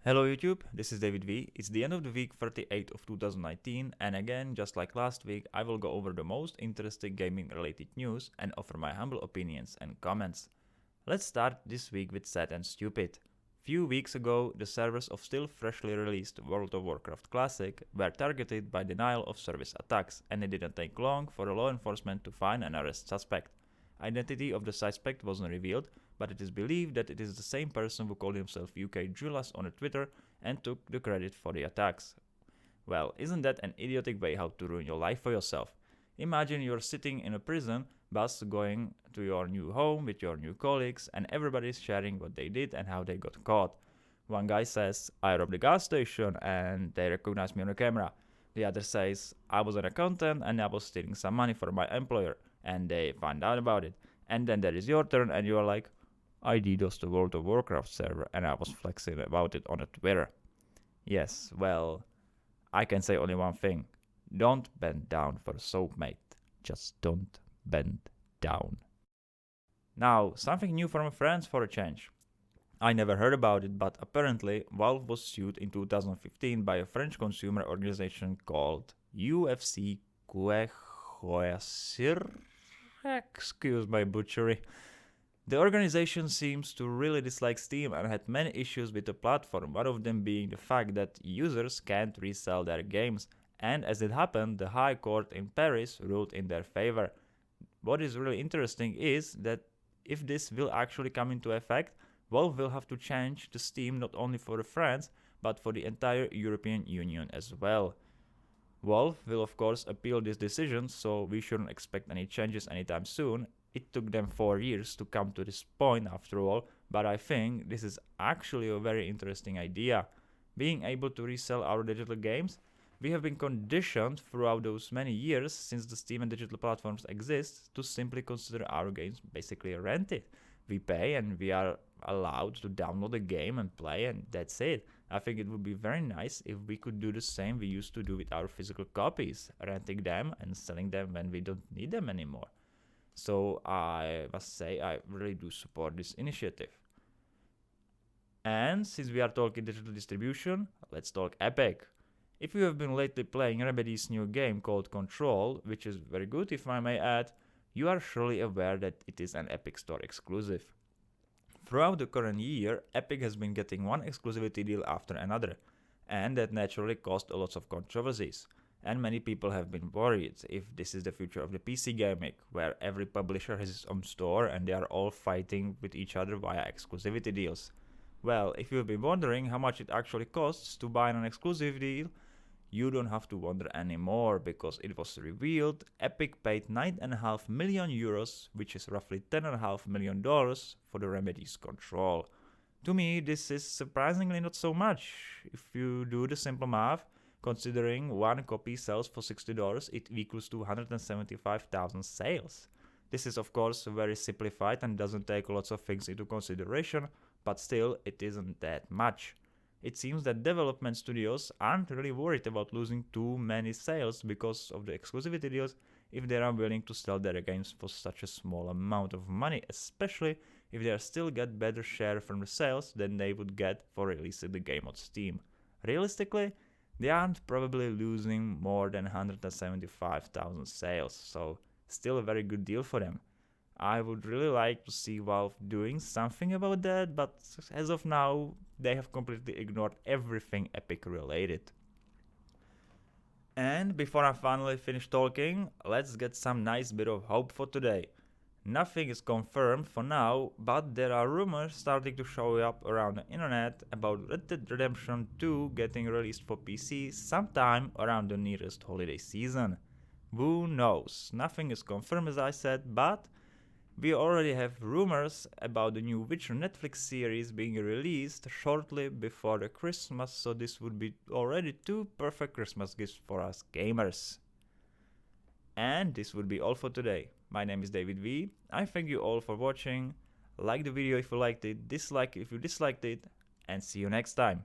Hello YouTube, this is David V. It's the end of the week 38 of 2019 and again, just like last week, I will go over the most interesting gaming related news and offer my humble opinions and comments. Let's start this week with sad and stupid. Few weeks ago, the servers of still freshly released World of Warcraft Classic were targeted by denial of service attacks and it didn't take long for law enforcement to find and arrest suspect. Identity of the suspect wasn't revealed, but it is believed that it is the same person who called himself UK Julas on Twitter and took the credit for the attacks. Well, isn't that an idiotic way how to ruin your life for yourself? Imagine you're sitting in a prison bus going to your new home with your new colleagues and everybody's sharing what they did and how they got caught. One guy says, I robbed the gas station and they recognized me on the camera. The other says, I was an accountant and I was stealing some money for my employer and they find out about it. And then there is your turn and you are like, I DDoSed the World of Warcraft server and I was flexing about it on Twitter. Yes, well, I can say only one thing. Don't bend down for a soap, mate. Just don't bend down. Now, something new from friends for a change. I never heard about it, but apparently Valve was sued in 2015 by a French consumer organization called UFC Quechoisir. Excuse my butchery. The organization seems to really dislike Steam and had many issues with the platform, one of them being the fact that users can't resell their games, and as it happened, the High Court in Paris ruled in their favor. What is really interesting is that if this will actually come into effect, Valve will have to change the Steam not only for France, but for the entire European Union as well. Valve will of course appeal this decision, so we shouldn't expect any changes anytime soon. It took them 4 years to come to this point after all, but I think this is actually a very interesting idea. Being able to resell our digital games, we have been conditioned throughout those many years since the Steam and digital platforms exist to simply consider our games basically rented. We pay and we are allowed to download a game and play and that's it. I think it would be very nice if we could do the same we used to do with our physical copies, renting them and selling them when we don't need them anymore. So I must say I really do support this initiative. And since we are talking digital distribution, let's talk Epic. If you have been lately playing Remedy's new game called Controll, which is very good if I may add, you are surely aware that it is an Epic Store exclusive. Throughout the current year, Epic has been getting one exclusivity deal after another, and that naturally caused a lot of controversies. And many people have been worried if this is the future of the PC gaming, where every publisher has its own store and they are all fighting with each other via exclusivity deals. Well, if you've been wondering how much it actually costs to buy an exclusive deal, you don't have to wonder anymore because it was revealed Epic paid 9.5 million euros, which is roughly $10.5 million for the Remedy's Control. To me, this is surprisingly not so much. If you do the simple math, considering one copy sells for $60, it equals to 175,000 sales. This is of course very simplified and doesn't take lots of things into consideration, but still it isn't that much. It seems that development studios aren't really worried about losing too many sales because of the exclusivity deals if they are willing to sell their games for such a small amount of money, especially if they still get better share from the sales than they would get for releasing the game on Steam. Realistically, they aren't probably losing more than 175,000 sales, so still a very good deal for them. I would really like to see Valve doing something about that, but as of now, they have completely ignored everything Epic related. And before I finally finish talking, let's get some nice bit of hope for today. Nothing is confirmed for now, but there are rumors starting to show up around the internet about Red Dead Redemption 2 getting released for PC sometime around the nearest holiday season. Who knows? Nothing is confirmed as I said, but we already have rumors about the new Witcher Netflix series being released shortly before the Christmas, so this would be already two perfect Christmas gifts for us gamers. And this would be all for today. My name is David V. I thank you all for watching. Like the video if you liked it, dislike if you disliked it, and see you next time.